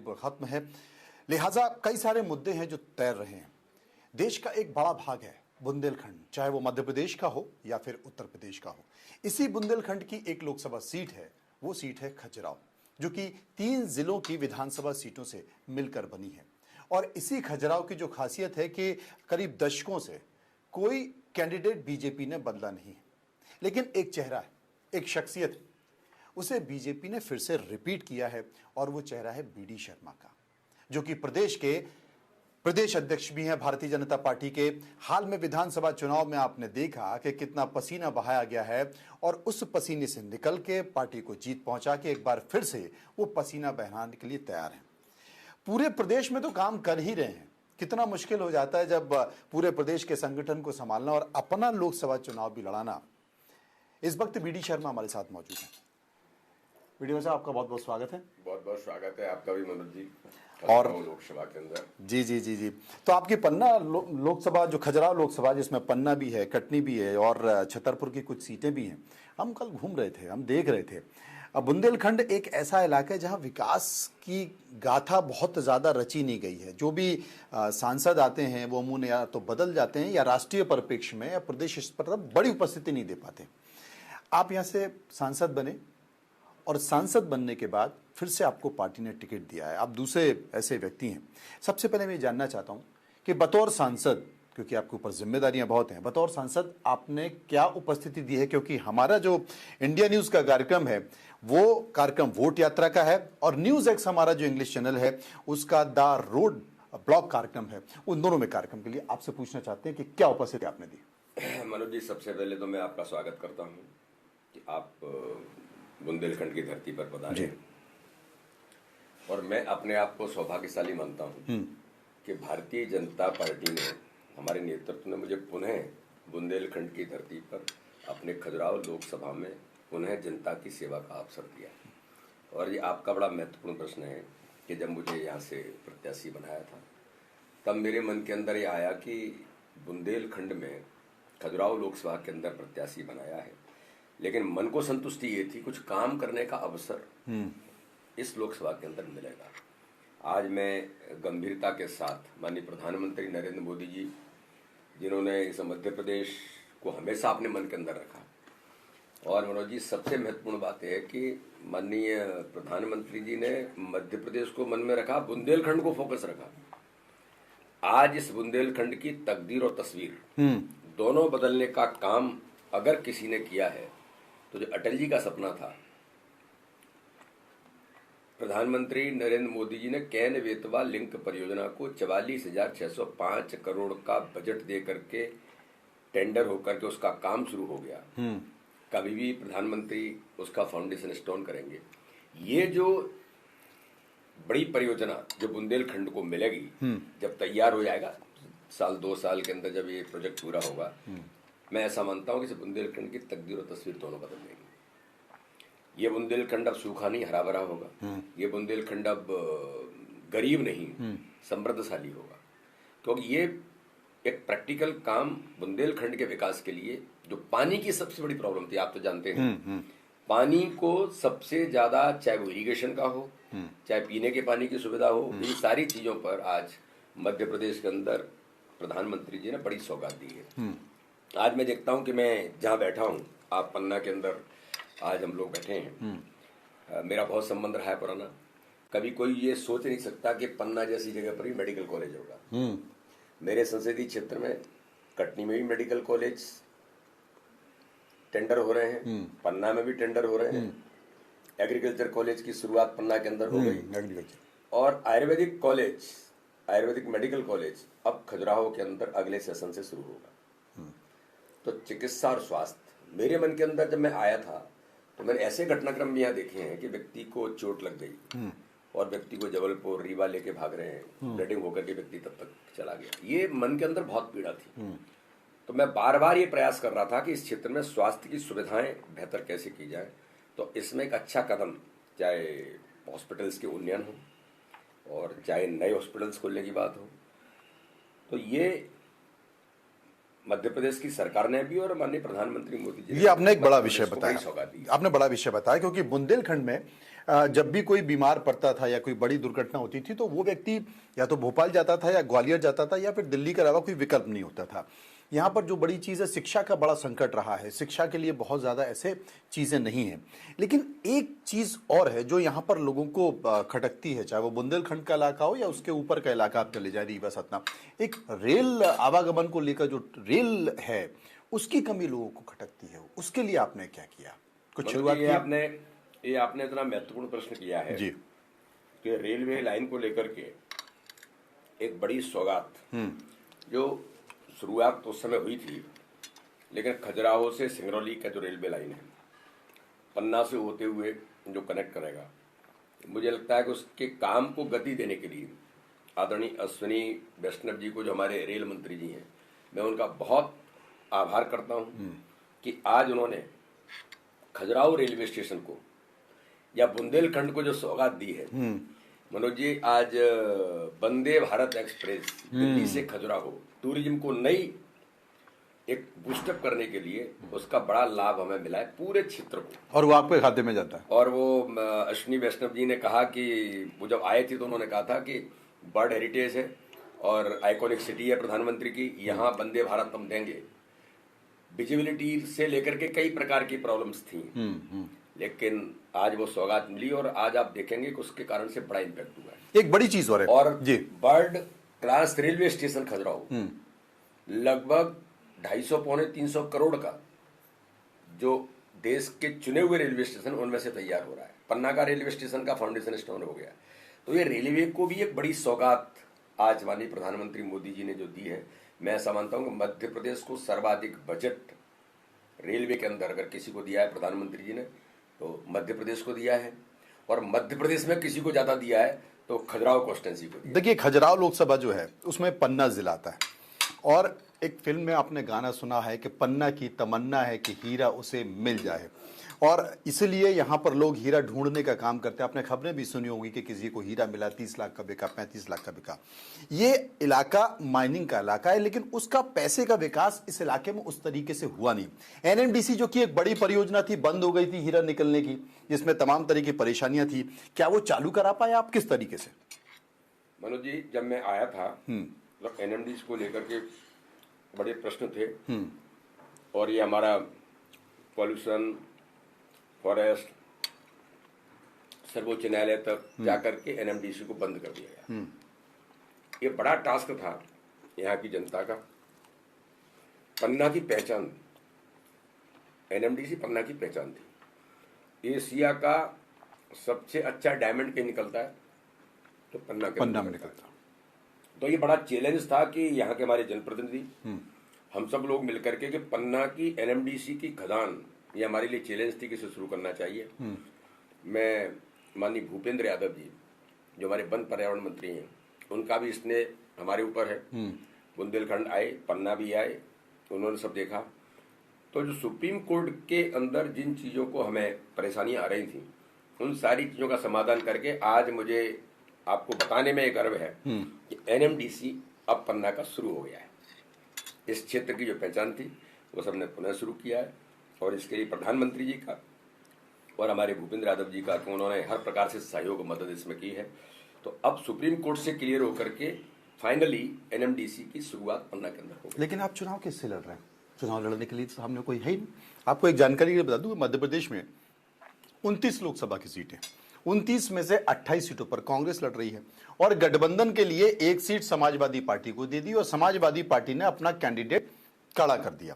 खत्म है, लिहाजा कई सारे मुद्दे हैं जो तैर रहे हैं। देश का एक बड़ा भाग है बुंदेलखंड, चाहे वो मध्य प्रदेश का हो या फिर उत्तर प्रदेश का हो। इसी बुंदेलखंड की एक लोकसभा सीट है, वो सीट है खजुराहो, जो कि 3 जिलों की विधानसभा सीटों से मिलकर बनी है। और इसी खजुराहो की जो खासियत है कि करीब दशकों से कोई कैंडिडेट बीजेपी ने बदला नहीं है, लेकिन एक चेहरा है, एक शख्सियत है, उसे बीजेपी ने फिर से रिपीट किया है और वो चेहरा है बीडी शर्मा का, जो कि प्रदेश के प्रदेश अध्यक्ष भी हैं भारतीय जनता पार्टी के। हाल में विधानसभा चुनाव में आपने देखा कि कितना पसीना बहाया गया है और उस पसीने से निकल के पार्टी को जीत पहुंचा के एक बार फिर से वो पसीना बहाने के लिए तैयार हैं। पूरे प्रदेश में तो काम कर ही रहे हैं। कितना मुश्किल हो जाता है जब पूरे प्रदेश के संगठन को संभालना और अपना लोकसभा चुनाव भी लड़ाना। इस वक्त बीडी शर्मा हमारे साथ मौजूद हैं। बीडी साहब, आपका बहुत बहुत स्वागत है। बहुत बहुत स्वागत है आपका भी मनोज जी, और लोकसभा के अंदर। जी जी जी जी तो आपकी पन्ना लोकसभा, जो खजुराहो लोकसभा, जिसमें पन्ना भी है, कटनी भी है और छतरपुर की कुछ सीटें भी हैं। हम कल घूम रहे थे, हम देख रहे थे। अब बुंदेलखंड एक ऐसा इलाका है जहां विकास की गाथा बहुत ज़्यादा रची नहीं गई है। जो भी सांसद आते हैं वो अमूमन या तो बदल जाते हैं या राष्ट्रीय परिप्रेक्ष्य में या प्रदेश स्तर पर बड़ी उपस्थिति नहीं दे पाते। आप यहाँ से सांसद बने और सांसद बनने के बाद फिर से आपको पार्टी ने टिकट दिया है। आप दूसरे ऐसे व्यक्ति हैं। सबसे पहले मैं जानना चाहता हूं कि बतौर सांसद, क्योंकि आपके ऊपर जिम्मेदारियां बहुत हैं, बतौर सांसद आपने क्या उपस्थिति दी है? क्योंकि हमारा जो इंडिया न्यूज़ का कार्यक्रम है वो कार्यक्रम वोट यात्रा का है और न्यूज़ एक्स हमारा जो इंग्लिश चैनल है उसका द रोड ब्लॉग कार्यक्रम है। उन दोनों में कार्यक्रम के लिए आपसे पूछना चाहते हैं कि क्या उपस्थिति आपने दी? मनोज जी, सबसे पहले तो मैं आपका स्वागत करता हूँ कि आप बुंदेलखंड की धरती पर पधारे और मैं अपने आप को सौभाग्यशाली मानता हूँ कि भारतीय जनता पार्टी ने, हमारे नेतृत्व ने मुझे पुनः बुंदेलखंड की धरती पर अपने खजुराहो लोकसभा में पुनः जनता की सेवा का अवसर दिया। और ये आपका बड़ा महत्वपूर्ण प्रश्न है कि जब मुझे यहाँ से प्रत्याशी बनाया था तब मेरे मन के अंदर ये आया कि बुंदेलखंड में खजुराहो लोकसभा के अंदर प्रत्याशी बनाया है, लेकिन मन को संतुष्टि ये थी कुछ काम करने का अवसर इस लोकसभा के अंदर मिलेगा। आज मैं गंभीरता के साथ माननीय प्रधानमंत्री नरेंद्र मोदी जी, जिन्होंने इस मध्य प्रदेश को हमेशा अपने मन के अंदर रखा, और मनोज जी सबसे महत्वपूर्ण बात है कि माननीय प्रधानमंत्री जी ने मध्य प्रदेश को मन में रखा, बुंदेलखंड को फोकस रखा। आज इस बुंदेलखंड की तकदीर और तस्वीर दोनों बदलने का काम अगर किसी ने किया है तो जो अटल जी का सपना था, प्रधानमंत्री नरेंद्र मोदी जी ने कैन बेतवा लिंक परियोजना को 44,605 करोड़ का बजट दे करके टेंडर होकर के उसका काम शुरू हो गया। कभी भी प्रधानमंत्री उसका फाउंडेशन स्टोन करेंगे। ये जो बड़ी परियोजना जो बुंदेलखंड को मिलेगी, जब तैयार हो जाएगा साल 2 साल के अंदर, जब ये प्रोजेक्ट पूरा होगा, मैं ऐसा मानता हूं कि बुंदेलखंड की तकदीर और तस्वीर दोनों बदल देंगी। ये बुंदेलखंड अब सूखा नहीं, हरा भरा होगा। ये बुंदेलखंड अब गरीब नहीं, समृद्धशाली होगा। क्योंकि ये एक प्रैक्टिकल काम बुंदेलखंड के विकास के लिए, जो पानी की सबसे बड़ी प्रॉब्लम थी, आप तो जानते हैं, पानी को सबसे ज्यादा, चाहे वो इरिगेशन का हो, चाहे पीने के पानी की सुविधा हो, इन सारी चीजों पर आज मध्य प्रदेश के अंदर प्रधानमंत्री जी ने बड़ी सौगात दी है। आज मैं देखता हूं कि मैं जहां बैठा हूं, आप पन्ना के अंदर आज हम लोग बैठे हैं। मेरा बहुत संबंध रहा है पुराना। कभी कोई ये सोच नहीं सकता कि पन्ना जैसी जगह पर भी मेडिकल कॉलेज होगा। मेरे संसदीय क्षेत्र में कटनी में भी मेडिकल कॉलेज टेंडर हो रहे हैं, पन्ना में भी टेंडर हो रहे हैं। एग्रीकल्चर कॉलेज की शुरुआत पन्ना के अंदर हो गई और Ayurvedic college, Ayurvedic medical college अब खजुराहो के अंदर अगले सेशन से शुरू होगा। तो चिकित्सा और स्वास्थ्य, मेरे मन के अंदर जब मैं आया था तो मैंने ऐसे घटनाक्रम भी यहाँ देखे हैं कि व्यक्ति को चोट लग गई और व्यक्ति को जबलपुर रीवा लेके भाग रहे हैं, ब्लीडिंग होकर के व्यक्ति तब तक चला गया। ये मन के अंदर बहुत पीड़ा थी। तो मैं बार बार ये प्रयास कर रहा था कि इस क्षेत्र में स्वास्थ्य की सुविधाएं बेहतर कैसे की जाए। तो इसमें एक अच्छा कदम, चाहे हॉस्पिटल्स के उन्नयन हो और चाहे नए हॉस्पिटल्स खोलने की बात हो, तो ये मध्य प्रदेश की सरकार ने भी और माननीय प्रधानमंत्री मोदी जी, ये आपने एक बड़ा विषय बताया, आपने बड़ा विषय बताया, क्योंकि बुंदेलखंड में जब भी कोई बीमार पड़ता था या कोई बड़ी दुर्घटना होती थी तो वो व्यक्ति या तो भोपाल जाता था या ग्वालियर जाता था या फिर दिल्ली के अलावा कोई विकल्प नहीं होता था। यहाँ पर जो बड़ी चीज़ है, शिक्षा का बड़ा संकट रहा है, शिक्षा के लिए बहुत ज़्यादा ऐसे चीज़ें नहीं हैं। लेकिन एक चीज़ और है जो यहाँ पर लोगों को खटकती है, चाहे वो बुंदेलखंड का इलाका हो या उसके ऊपर का इलाका आप चले जाए, रीवा सतना, एक रेल आवागमन को लेकर जो रेल है उसकी कमी लोगों को खटकती है। उसके लिए आपने क्या किया, कुछ शुरुआत की? ये आपने इतना महत्वपूर्ण प्रश्न किया है जी कि रेलवे लाइन को लेकर के एक बड़ी सौगात जो शुरुआत तो उस समय हुई थी, लेकिन खजुराहो से सिंगरौली का जो रेलवे लाइन है, पन्ना से होते हुए जो कनेक्ट करेगा, मुझे लगता है कि उसके काम को गति देने के लिए आदरणीय अश्विनी वैष्णव जी को, जो हमारे रेल मंत्री जी हैं, मैं उनका बहुत आभार करता हूं कि आज उन्होंने खजुराहो रेलवे स्टेशन को या बुंदेलखंड को जो सौगात दी है। मनोज जी, आज वंदे भारत एक्सप्रेस दिल्ली से खजुराहो टूरिज्म को नई एक बूस्टअप करने के लिए उसका बड़ा लाभ हमें मिला है पूरे क्षेत्र को, और वो आपके खाते में जाता है। और वो अश्विनी वैष्णव जी ने कहा कि वो जब आए थे तो उन्होंने कहा था कि बर्ड हेरिटेज है और आइकॉनिक सिटी है प्रधानमंत्री की, यहाँ वंदे भारत हम देंगे। विजिबिलिटी से लेकर के कई प्रकार की प्रॉब्लम्स थी, लेकिन आज वो सौगात मिली और आज आप देखेंगे कि उसके कारण से बड़ा इम्पैक्ट हुआ है। एक बड़ी चीज और है और जी, world class railway station Khajuraho लगभग 250-300 करोड़ का जो देश के चुने हुए रेलवे स्टेशन उनमें से तैयार हो रहा है। पन्ना का रेलवे स्टेशन का फाउंडेशन स्टोन हो गया। तो ये रेलवे को भी एक बड़ी सौगात आज माननीय प्रधानमंत्री मोदी जी ने जो दी है। मैं ऐसा मानता हूं कि मध्य प्रदेश को सर्वाधिक बजट रेलवे के अंदर अगर किसी को दिया है प्रधानमंत्री जी ने तो मध्य प्रदेश को दिया है, और मध्य प्रदेश में किसी को ज्यादा दिया है तो खजुराहो कॉन्स्टिट्यूंसी को दिया। देखिए, खजुराहो लोकसभा जो है उसमें पन्ना जिला आता है, और एक फिल्म में आपने गाना सुना है कि पन्ना की तमन्ना है कि हीरा उसे मिल जाए, और इसलिए यहाँ पर लोग हीरा ढूंढने का काम करते हैं। आपने खबरें भी सुनी होंगी कि किसी को हीरा मिला, 30 लाख का बिका, 35 लाख का बिका। ये इलाका माइनिंग का इलाका है, लेकिन उसका पैसे का विकास इस इलाके में उस तरीके से हुआ नहीं। एनएमडीसी जो कि एक बड़ी परियोजना थी, बंद हो गई थी हीरा निकलने की, जिसमें तमाम तरह की परेशानियां थी, क्या वो चालू करा पाए आप, किस तरीके से? मनोज जी, जब मैं आया था मतलब एनएमडीसी को लेकर के बड़े प्रश्न थे, और ये हमारा पॉल्यूशन, फॉरेस्ट, सर्वोच्च न्यायालय तक जाकर के एनएमडीसी को बंद कर दिया गया। ये बड़ा टास्क था यहाँ की जनता का। पन्ना की पहचान, एनएमडीसी पन्ना की पहचान थी। एशिया का सबसे अच्छा डायमंड कहीं निकलता है तो पन्ना में निकलता। तो ये बड़ा चैलेंज था कि यहाँ के हमारे जनप्रतिनिधि, हम सब लोग मिलकर के कि पन्ना की एनएमडीसी की खदान, ये हमारे लिए चैलेंज थी कि इसे शुरू करना चाहिए। मैं माननीय भूपेंद्र यादव जी जो हमारे वन पर्यावरण मंत्री हैं, उनका भी स्नेह हमारे ऊपर है। बुंदेलखंड आए, पन्ना भी आए, उन्होंने सब देखा। तो जो सुप्रीम कोर्ट के अंदर जिन चीज़ों को हमें परेशानियां आ रही थी, उन सारी चीज़ों का समाधान करके आज मुझे आपको बताने में गर्व है कि एनएमडीसी अब पन्ना का शुरू हो गया है। इस क्षेत्र की जो पहचान थी वो सबने पुनः शुरू किया है, और इसके लिए प्रधानमंत्री जी का और हमारे भूपेंद्र यादव जी का कि उन्होंने हर प्रकार से सहयोग मदद इसमें की है। तो अब सुप्रीम कोर्ट से क्लियर होकर के फाइनली एनएमडीसी की शुरुआत पन्ना के अंदर हो गई। लेकिन आप चुनाव किससे लड़ रहे हैं? चुनाव लड़ने के लिए सामने कोई है ही नहीं। आपको एक जानकारी के लिए बता दूं, मध्य प्रदेश में 29 लोकसभा की सीटें, 29 में से 28 सीटों पर कांग्रेस लड़ रही है, और गठबंधन के लिए एक सीट समाजवादी पार्टी को दे दी, और समाजवादी पार्टी ने अपना कैंडिडेट खड़ा कर दिया।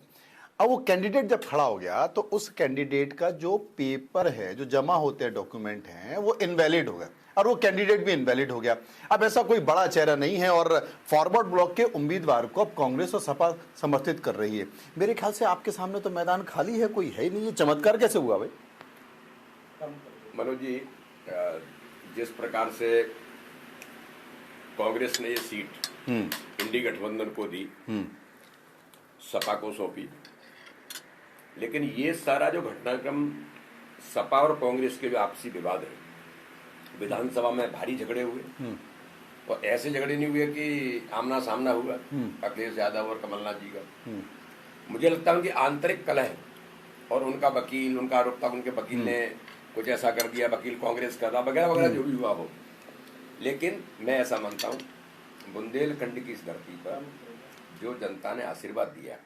अब वो कैंडिडेट जब खड़ा हो गया तो उस कैंडिडेट का जो पेपर है, जो जमा होते हैं, डॉक्यूमेंट हैं, वो इनवैलिड हो गया, और वो कैंडिडेट भी इनवैलिड हो गया। अब ऐसा कोई बड़ा चेहरा नहीं है, और फॉरवर्ड ब्लॉक के उम्मीदवार को अब कांग्रेस और सपा समर्थित कर रही है। मेरे ख्याल से आपके सामने तो मैदान खाली है, कोई है ही नहीं। ये चमत्कार कैसे हुआ भाई? मनोज जी, जिस प्रकार से कांग्रेस ने ये सीट इंडी गठबंधन को दी, सपा को सौंपी, लेकिन ये सारा जो घटनाक्रम सपा और कांग्रेस के जो आपसी विवाद है, विधानसभा में भारी झगड़े हुए, और ऐसे झगड़े नहीं हुए कि आमना सामना हुआ अखिलेश यादव और कमलनाथ जी का। मुझे लगता है उनकी आंतरिक कलह और उनका वकील, उनका आरोप था, उनके वकील ने कुछ ऐसा कर दिया, वकील कांग्रेस का था, वगैरह वगैरह जो भी हुआ हो। लेकिन मैं ऐसा मानता हूँ, बुंदेलखंड की इस धरती पर जो जनता ने आशीर्वाद दिया,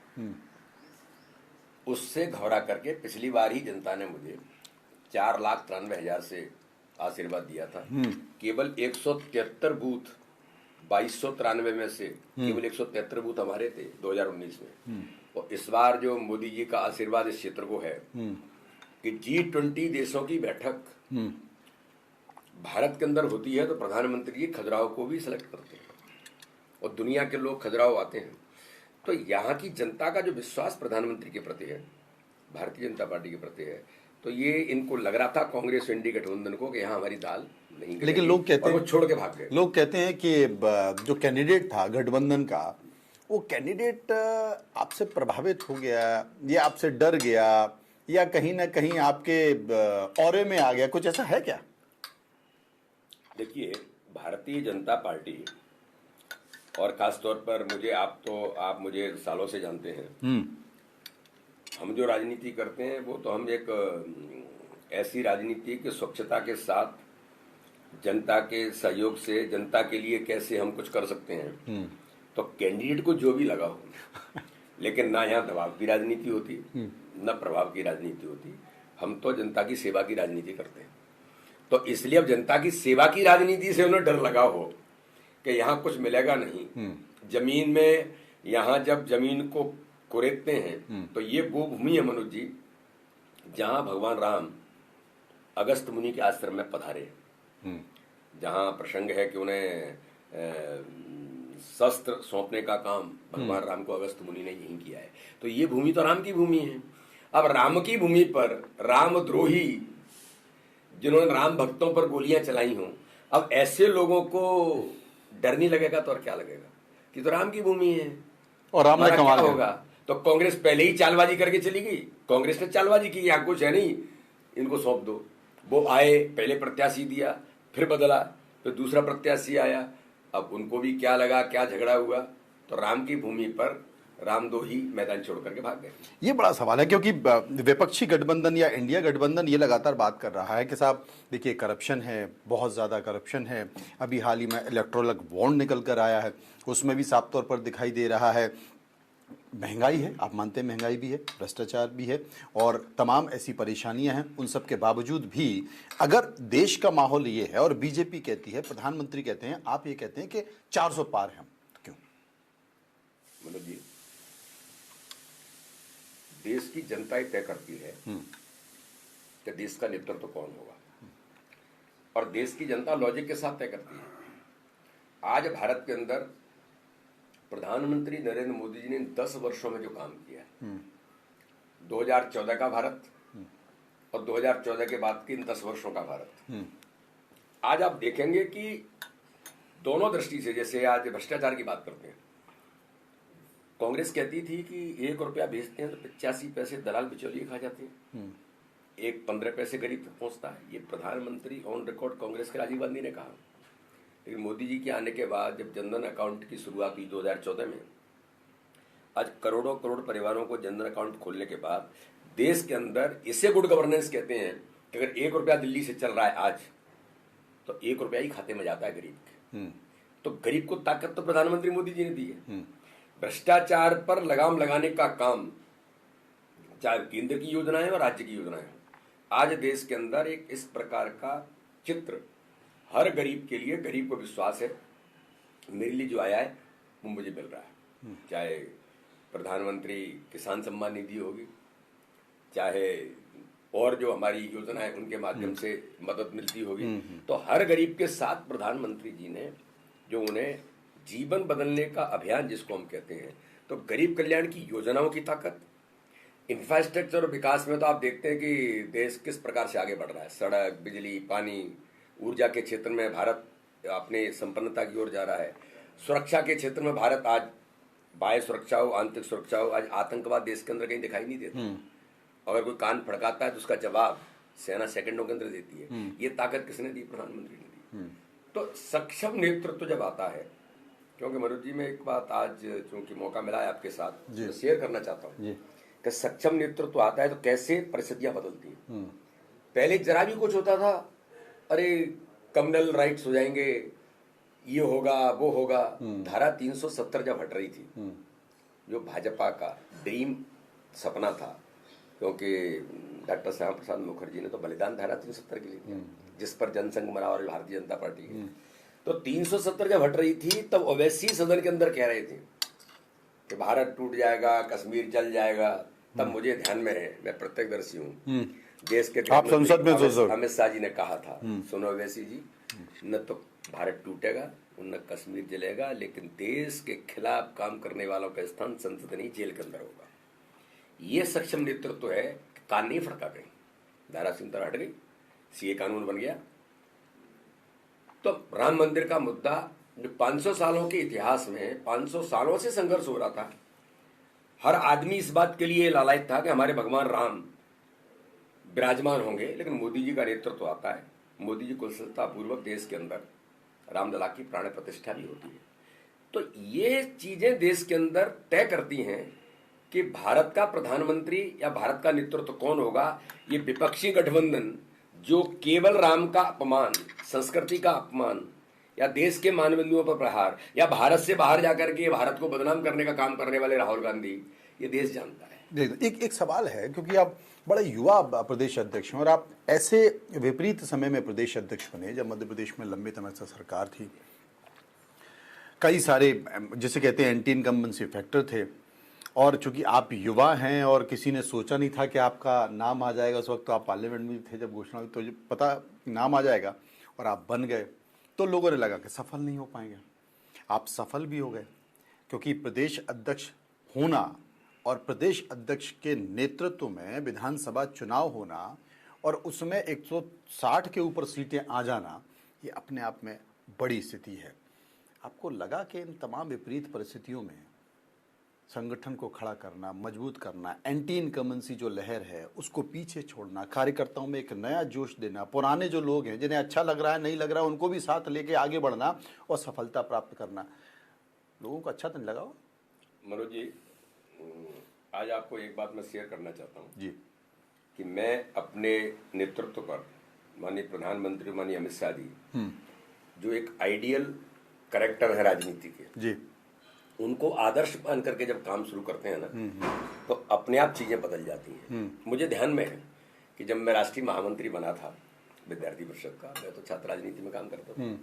उससे घबरा करके पिछली बार ही जनता ने मुझे 4,93,000 से आशीर्वाद दिया था। केवल 173 बूथ 2293 में से केवल 173 बूथ हमारे थे 2019 में। और इस बार जो मोदी जी का आशीर्वाद इस क्षेत्र को है कि G20 देशों की बैठक भारत के अंदर होती है तो प्रधानमंत्री जी खजुराहो को भी सिलेक्ट करते हैं और दुनिया के लोग खजुराहो आते हैं। तो यहाँ की जनता का जो विश्वास प्रधानमंत्री के प्रति है, भारतीय जनता पार्टी के प्रति है, तो ये इनको लग रहा था कांग्रेस एनडीए गठबंधन को कि यहाँ हमारी दाल नहीं गलेगी। लेकिन लोग कहते हैं, वो छोड़ के भाग गए। लोग कहते हैं कि जो कैंडिडेट था गठबंधन का, वो कैंडिडेट आपसे प्रभावित हो गया या आपसे डर गया या कहीं ना कहीं आपके ऑरे में आ गया, कुछ ऐसा है क्या? देखिए, भारतीय जनता पार्टी और खासतौर पर आप मुझे सालों से जानते हैं, हम जो राजनीति करते हैं वो तो हम एक ऐसी राजनीति की स्वच्छता के साथ जनता के सहयोग से जनता के लिए कैसे हम कुछ कर सकते हैं। तो कैंडिडेट को जो भी लगा हो, लेकिन ना यहाँ दबाव की राजनीति होती न प्रभाव की राजनीति होती। हम तो जनता की सेवा की राजनीति करते हैं। तो इसलिए अब जनता की सेवा की राजनीति से उन्हें डर लगा हो कि यहाँ कुछ मिलेगा नहीं। जमीन में यहाँ जब जमीन को कुरेदते हैं तो ये वो भूमि है मनोज जी जहाँ भगवान राम अगस्त मुनि के आश्रम में पधारे, जहाँ प्रसंग है कि उन्हें शस्त्र सौंपने का काम भगवान राम को अगस्त मुनि ने यहीं किया है। तो ये भूमि तो राम की भूमि है। अब राम की भूमि पर रामद्रोही जिन्होंने राम भक्तों पर गोलियां चलाई हों, अब ऐसे लोगों को डर नहीं लगेगा तो और क्या लगेगा कि तो राम की भूमि है और राम ने कमाल होगा। तो कांग्रेस पहले ही चालबाजी करके चली गई। कांग्रेस ने चालबाजी की, यहाँ कुछ है नहीं, इनको सौंप दो। वो आए, पहले प्रत्याशी दिया, फिर बदला, फिर दूसरा प्रत्याशी आया। अब उनको भी क्या लगा, क्या झगड़ा हुआ, तो राम की भूमि पर रामदोही मैदान छोड़ करके भाग गए। ये बड़ा सवाल है क्योंकि विपक्षी गठबंधन या इंडिया गठबंधन ये लगातार बात कर रहा है कि साहब देखिए करप्शन है, बहुत ज़्यादा करप्शन है। अभी हाल ही में इलेक्टोरल बॉन्ड निकल कर आया है, उसमें भी साफ तौर पर दिखाई दे रहा है महंगाई है, आप मानते हैं महंगाई भी है, भ्रष्टाचार भी है और तमाम ऐसी परेशानियां हैं। उन सब के बावजूद भी अगर देश का माहौल ये है और बीजेपी कहती है, प्रधानमंत्री कहते हैं, आप ये कहते हैं कि 400 पार है, तो क्यों? मनोज जी, देश की जनता ही तय करती है कि देश का नेतृत्व कौन होगा और देश की जनता लॉजिक के साथ तय करती है। आज भारत के अंदर प्रधानमंत्री नरेंद्र मोदी जी ने 10 वर्षों में जो काम किया है, 2014 का भारत और 2014 के बाद के इन 10 वर्षों का भारत, आज आप देखेंगे कि दोनों दृष्टि से, जैसे आज भ्रष्टाचार की बात करते हैं, कांग्रेस कहती थी कि 1 रुपया भेजते हैं तो 85 पैसे दलाल बिचौलिए खा जाते हैं, 15 पैसे गरीब तक पहुंचता है। ये प्रधानमंत्री ऑन रिकॉर्ड कांग्रेस के राजीव गांधी ने कहा। लेकिन मोदी जी के आने के बाद जब जनधन अकाउंट की शुरुआत हुई 2014 में, आज करोड़ों करोड़ परिवारों को जनधन अकाउंट खोलने के बाद देश के अंदर, इसे गुड गवर्नेंस कहते हैं कि अगर 1 रुपया दिल्ली से चल रहा है आज, तो 1 रुपया ही खाते में जाता है गरीब के। तो गरीब को ताकत तो प्रधानमंत्री मोदी जी ने दी है। भ्रष्टाचार पर लगाम लगाने का काम चाहे केंद्र की योजनाएं और राज्य की योजनाएं हो, आज देश के अंदर एक इस प्रकार का चित्र, हर गरीब के लिए, गरीब को विश्वास है मेरे लिए जो आया है वो मुझे मिल रहा है। चाहे प्रधानमंत्री किसान सम्मान निधि होगी, चाहे और जो हमारी योजनाएं उनके माध्यम से मदद मिलती होगी, तो हर गरीब के साथ प्रधानमंत्री जी ने जो उन्हें जीवन बदलने का अभियान जिसको हम कहते हैं, तो गरीब कल्याण की योजनाओं की ताकत, इंफ्रास्ट्रक्चर और विकास में तो आप देखते हैं कि देश किस प्रकार से आगे बढ़ रहा है। सड़क, बिजली, पानी, ऊर्जा के क्षेत्र में भारत अपने संपन्नता की ओर जा रहा है। सुरक्षा के क्षेत्र में भारत आज, बाह्य सुरक्षा हो, आंतरिक सुरक्षा हो, आज आतंकवाद देश के अंदर कहीं दिखाई नहीं देता। अगर कोई कान फड़काता है तो उसका जवाब सेना सेकंडों के अंदर देती है। ये ताकत किसने दी? प्रधानमंत्री ने दी। तो सक्षम नेतृत्व जब आता है, क्योंकि मनोज जी मैं एक बात आज चूंकि मौका मिला है आपके साथ शेयर करना चाहता हूँ कि सक्षम नेतृत्व आता है तो कैसे परिस्थितियां बदलती हैं। पहले जरा भी कुछ होता था, अरे कम्युनल राइट्स हो जाएंगे, ये होगा वो होगा। धारा 370 जब हट रही थी, जो भाजपा का ड्रीम सपना था, क्योंकि डॉक्टर श्यामा प्रसाद मुखर्जी ने तो बलिदान धारा 370 के लिए दिया, जिस पर जनसंघ बना और भारतीय जनता पार्टी की। तो 370 जब हट रही थी, तब ओवैसी सदन के अंदर कह रहे थे कि भारत टूट जाएगा, कश्मीर जल जाएगा। तब मुझे ध्यान में है, मैं प्रत्यक्षदर्शी हूँ, देश के आप संसद में अमित शाह जी ने कहा था, सुनो ओवैसी जी, न तो भारत टूटेगा न कश्मीर जलेगा, लेकिन देश के खिलाफ काम करने वालों का स्थान संसद नहीं जेल के अंदर होगा। ये सक्षम नेतृत्व है कि कान नहीं फड़का कहीं, धारा 370 हट गई, सीए कानून बन गया। तो राम मंदिर का मुद्दा जो 500 सालों के इतिहास में 500 सालों से संघर्ष हो रहा था, हर आदमी इस बात के लिए लालायित था कि हमारे भगवान राम विराजमान होंगे, लेकिन मोदी जी का नेतृत्व आता है, मोदी जी कुशलता पूर्वक देश के अंदर रामलला की प्राण प्रतिष्ठा भी होती है। तो ये चीजें देश के अंदर तय करती हैं कि भारत का प्रधानमंत्री या भारत का नेतृत्व कौन होगा। ये विपक्षी गठबंधन जो केवल राम का अपमान, संस्कृति का अपमान या देश के मानदंडों पर प्रहार या भारत से बाहर जाकर के भारत को बदनाम करने का काम करने वाले राहुल गांधी, ये देश जानता है। एक सवाल है, क्योंकि आप बड़े युवा प्रदेश अध्यक्ष हैं और आप ऐसे विपरीत समय में प्रदेश अध्यक्ष बने जब मध्य प्रदेश में लंबे समय से सरकार थी, कई सारे जिसे कहते हैं एंटी इनकम्बेंसी फैक्टर थे, और चूंकि आप युवा हैं और किसी ने सोचा नहीं था कि आपका नाम आ जाएगा, उस वक्त तो आप पार्लियामेंट में थे जब घोषणा हुई, तो जब पता नाम आ जाएगा और आप बन गए, तो लोगों ने लगा कि सफल नहीं हो पाएंगे। आप सफल भी हो गए, क्योंकि प्रदेश अध्यक्ष होना और प्रदेश अध्यक्ष के नेतृत्व में विधानसभा चुनाव होना और उसमें 160 के ऊपर सीटें आ जाना, ये अपने आप में बड़ी स्थिति है। आपको लगा कि इन तमाम विपरीत परिस्थितियों में संगठन को खड़ा करना, मजबूत करना, एंटी इनकम्बेंसी जो लहर है उसको पीछे छोड़ना, कार्यकर्ताओं में एक नया जोश देना, पुराने जो लोग हैं जिन्हें अच्छा लग रहा है, नहीं लग रहा है, उनको भी साथ लेके आगे बढ़ना और सफलता प्राप्त करना, लोगों को अच्छा तो नहीं लगा हो? मनोज जी, आज आपको एक बात मैं शेयर करना चाहता हूँ जी, कि मैं अपने नेतृत्व पर माननीय प्रधानमंत्री माननीय अमित शाह जी, जो एक आइडियल कैरेक्टर है राजनीति के जी, उनको आदर्श मान करके जब काम शुरू करते हैं ना, तो अपने आप चीजें बदल जाती हैं। मुझे ध्यान में है कि जब मैं राष्ट्रीय महामंत्री बना था विद्यार्थी परिषद का, मैं तो छात्र राजनीति में काम करता था,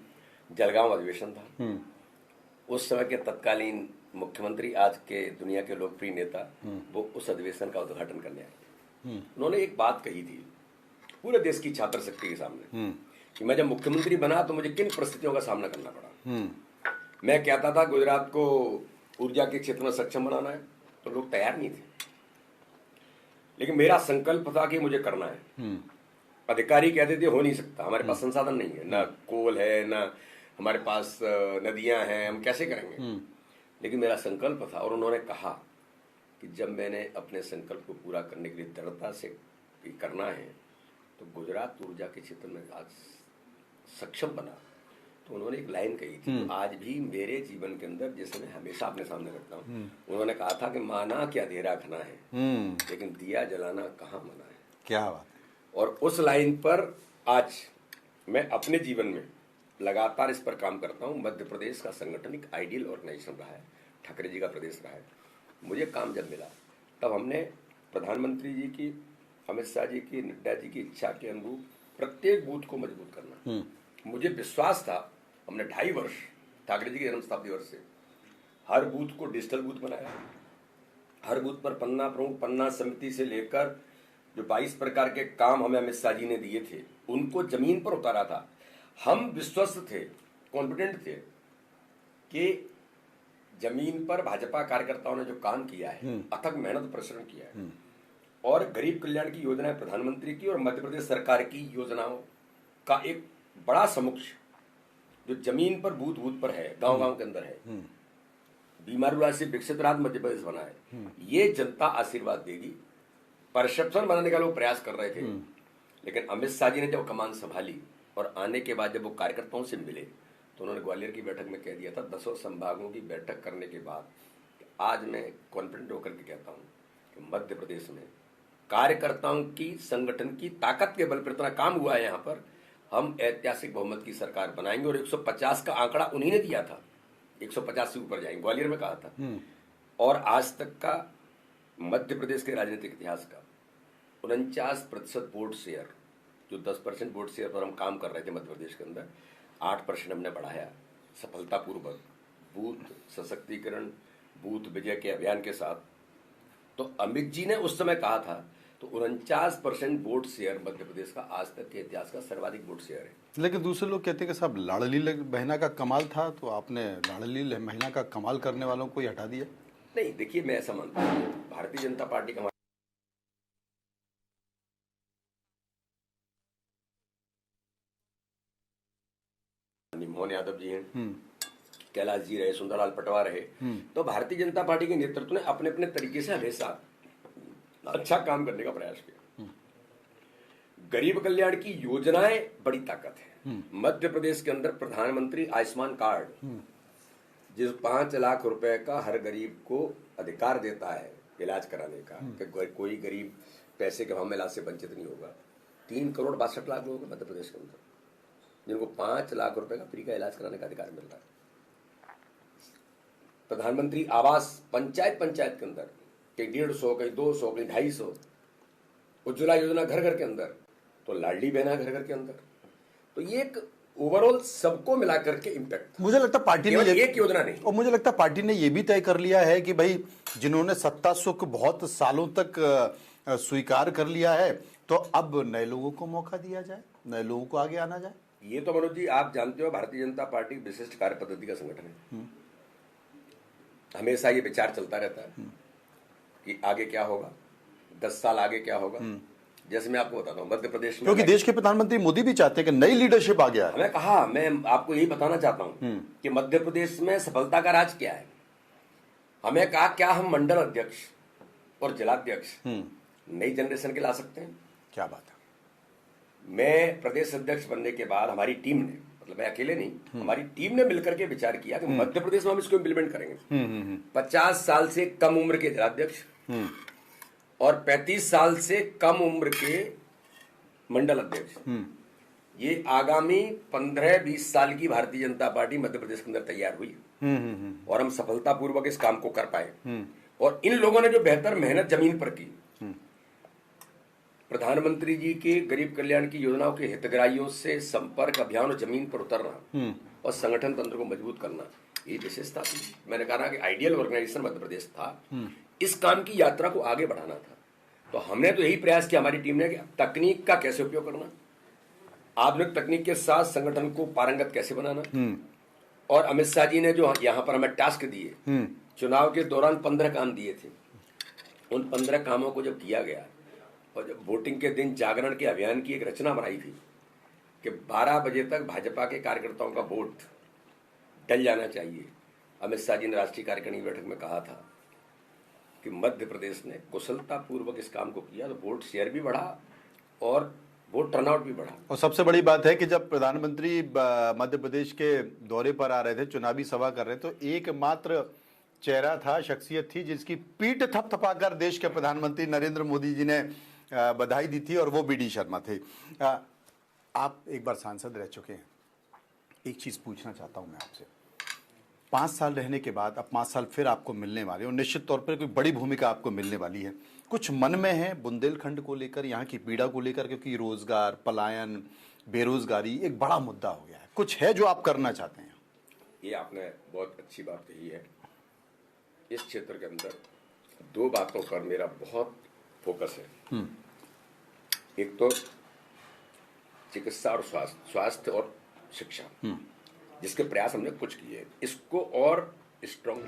जलगांव अधिवेशन था, उस समय के तत्कालीन मुख्यमंत्री, आज के दुनिया के लोकप्रिय नेता, वो उस अधिवेशन का उद्घाटन करने आए थे। उन्होंने एक बात कही थी पूरे देश की छात्र शक्ति के सामने कि मैं जब मुख्यमंत्री बना तो मुझे किन परिस्थितियों का सामना करना पड़ा। मैं कहता था गुजरात को ऊर्जा के क्षेत्र में सक्षम बनाना है, तो लोग तैयार नहीं थे, लेकिन मेरा संकल्प था कि मुझे करना है। अधिकारी कहते थे हो नहीं सकता, हमारे पास संसाधन नहीं है, ना कोल है, ना हमारे पास नदियां हैं, हम कैसे करेंगे। लेकिन मेरा संकल्प था, और उन्होंने कहा कि जब मैंने अपने संकल्प को पूरा करने के लिए दृढ़ता से करना है, तो गुजरात ऊर्जा के क्षेत्र में आज सक्षम बना। तो उन्होंने एक लाइन कही थी, तो आज भी मेरे जीवन के अंदर जिसे मैं हमेशा अपने सामने रखता हूँ। उन्होंने कहा था कि माना कि अंधेरा घना है, लेकिन दिया जलाना कहाँ मना है। क्या बात है। और उस लाइन पर आज मैं अपने जीवन में लगातार इस पर काम करता हूँ। मध्य प्रदेश का संगठन एक आइडियल ऑर्गेनाइजेशन रहा है, ठाकरे जी का प्रदेश रहा है। मुझे काम जब मिला तब हमने प्रधानमंत्री जी की, अमित शाह जी की, नड्डा जी की इच्छा के अनुरूप प्रत्येक बूथ को मजबूत करना। मुझे विश्वास था, हमने 2.5 वर्ष ठाकरे जी के जन्म शताब्दी वर्ष से हर बूथ को डिजिटल बूथ बनाया, हर बूथ पर पन्ना प्रमुख, पन्ना समिति से लेकर जो 22 प्रकार के काम हमें अमित शाह जी ने दिए थे उनको जमीन पर उतारा था। हम विश्वस्त थे, कॉन्फिडेंट थे कि जमीन पर भाजपा कार्यकर्ताओं ने जो काम किया है, अथक मेहनत परिश्रम किया है, और गरीब कल्याण की योजनाएं प्रधानमंत्री की और मध्य प्रदेश सरकार की योजनाओं का एक बड़ा समुच्चय जो जमीन पर बूथ बूथ पर है, गांव गांव के अंदर है, बीमारू से विकसित राज्य मध्य प्रदेश बना है। ये जनता आशीर्वाद देगी। परसेप्शन बनाने का लोग प्रयास कर रहे थे, लेकिन अमित शाह जी ने जब कमान संभाली और आने के बाद जब वो कार्यकर्ताओं से मिले, तो उन्होंने ग्वालियर की बैठक में कह दिया था, 10 संभागों की बैठक करने के बाद आज मैं कॉन्फिडेंट होकर के कहता हूँ कि मध्य प्रदेश में कार्यकर्ताओं की, संगठन की ताकत के बल पर इतना काम हुआ है यहाँ पर, हम ऐतिहासिक बहुमत की सरकार बनाएंगे। और 150 का आंकड़ा उन्हीं ने दिया था, 150 से ऊपर जाएंगे, ग्वालियर में कहा था। और आज तक का मध्य प्रदेश के राजनीतिक इतिहास का 49% वोट शेयर, जो 10% वोट शेयर पर हम काम कर रहे थे मध्य प्रदेश के अंदर, 8% हमने बढ़ाया सफलतापूर्वक, बूथ सशक्तिकरण, बूथ विजय के अभियान के साथ। तो अमित जी ने उस समय कहा था, तो 49% वोट शेयर मध्य प्रदेश का आज तक के इतिहास का सर्वाधिक वोट शेयर है। लेकिन दूसरे लोग कहते हैं कि साहब लाडली बहना का कमाल था, तो आपने लाडली महिला का कमाल करने वालों को ही हटा दिया। नहीं, देखिए, मैं ऐसा मानता हूँ, भारतीय जनता पार्टी का मोहन यादव जी हैं, कैलाश जी रहे, सुंदरलाल पटवा रहे, तो भारतीय जनता पार्टी के नेतृत्व ने अपने अपने तरीके से हमेशा अच्छा काम करने का प्रयास किया। गरीब कल्याण की योजनाएं बड़ी ताकत है। मध्य प्रदेश के अंदर प्रधानमंत्री आयुष्मान कार्ड, जिस 5 लाख रुपए का हर गरीब को अधिकार देता है इलाज कराने का, कि कोई गरीब पैसे के भाव में इलाज से वंचित नहीं होगा। 3 करोड़ 62 लाख लोग मध्य प्रदेश के अंदर जिनको 5 लाख रुपए का फ्री का इलाज कराने का अधिकार मिल रहा है। प्रधानमंत्री आवास पंचायत के अंदर कहीं 150, कहीं 200, कहीं 250, उज्ज्वला योजना घर घर के अंदर, तो लाडली बहना घर घर के अंदर। तो ये एक ओवरऑल सबको मिला करके इम्पैक्ट। मुझे लगता है पार्टी ने एक योजना नहीं, और मुझे लगता है पार्टी ने ये भी तय कर लिया है कि भाई जिन्होंने सत्ता सुख बहुत सालों तक स्वीकार कर लिया है, तो अब नए लोगों को मौका दिया जाए, नए लोगों को आगे आना जाए। ये तो मनोज जी आप जानते हो, भारतीय जनता पार्टी विशिष्ट कार्य पद्धति का संगठन है। हमेशा ये विचार चलता रहता है कि आगे क्या होगा, 10 साल आगे क्या होगा। जैसे मैं आपको बताता हूँ, मध्य प्रदेश में, क्योंकि देश के प्रधानमंत्री मोदी भी चाहते हैं कि नई लीडरशिप आ गया है। मैं कहा, मैं आपको यही बताना चाहता हूँ कि मध्य प्रदेश में सफलता का राज क्या है। हमें कहा, क्या हम मंडल अध्यक्ष और जिलाध्यक्ष नई जनरेशन के ला सकते हैं? क्या बात है। मैं प्रदेश अध्यक्ष बनने के बाद हमारी टीम ने, मतलब मैं अकेले नहीं, हमारी टीम ने मिलकर के विचार किया कि मध्य प्रदेश में हम इसको इम्प्लीमेंट करेंगे। 50 साल से कम उम्र के जिलाध्यक्ष और 35 साल से कम उम्र के मंडल अध्यक्ष, ये आगामी 15-20 साल की भारतीय जनता पार्टी मध्य प्रदेश के अंदर तैयार हुई और हम सफलतापूर्वक इस काम को कर पाए। और इन लोगों ने जो बेहतर मेहनत जमीन पर की, प्रधानमंत्री जी के गरीब कल्याण की योजनाओं के हितग्राहियों से संपर्क अभियान और जमीन पर उतरना और संगठन तंत्र को मजबूत करना, ये विशेषता थी। मैंने कहा कि आइडियल ऑर्गेनाइजेशन मध्य प्रदेश था, इस काम की यात्रा को आगे बढ़ाना था। तो हमने तो यही प्रयास किया, हमारी टीम ने, कि तकनीक का कैसे उपयोग करना, आधुनिक तकनीक के साथ संगठन को पारंगत कैसे बनाना। और अमित शाह जी ने जो यहाँ पर हमें टास्क दिए, चुनाव के दौरान 15 काम दिए थे, उन 15 कामों को जब किया गया और जब वोटिंग के दिन जागरण के अभियान की एक रचना बनाई थी कि 12 बजे तक भाजपा के कार्यकर्ताओं का वोट डल जाना चाहिए। अमित शाह जी ने राष्ट्रीय कार्यकारिणी की बैठक में कहा था कि मध्य प्रदेश ने कुशलतापूर्वक इस काम को किया, तो वोट शेयर भी बढ़ा और वोट टर्नआउट भी बढ़ा। और सबसे बड़ी बात है कि जब प्रधानमंत्री मध्य प्रदेश के दौरे पर आ रहे थे, चुनावी सभा कर रहे थे, तो एकमात्र चेहरा था, शख्सियत थी, जिसकी पीठ थपथपाकर देश के प्रधानमंत्री नरेंद्र मोदी जी ने बधाई दी थी, और वो बी डी शर्मा थे। आप एक बार सांसद रह चुके हैं, एक चीज पूछना चाहता हूं मैं आपसे। 5 साल रहने के बाद अब 5 साल फिर आपको मिलने वाले, और निश्चित तौर पर कोई बड़ी भूमिका आपको मिलने वाली है। कुछ मन में है बुंदेलखंड को लेकर, यहाँ की पीड़ा को लेकर, क्योंकि रोजगार, पलायन, बेरोजगारी एक बड़ा मुद्दा हो गया है। कुछ है जो आप करना चाहते हैं? ये आपने बहुत अच्छी बात कही है। इस क्षेत्र के अंदर 2 बातों पर मेरा बहुत फोकस है। एक तो चिकित्सा और स्वास्थ्य और शिक्षा, जिसके प्रयास हमने कुछ किए, इसको और स्ट्रांग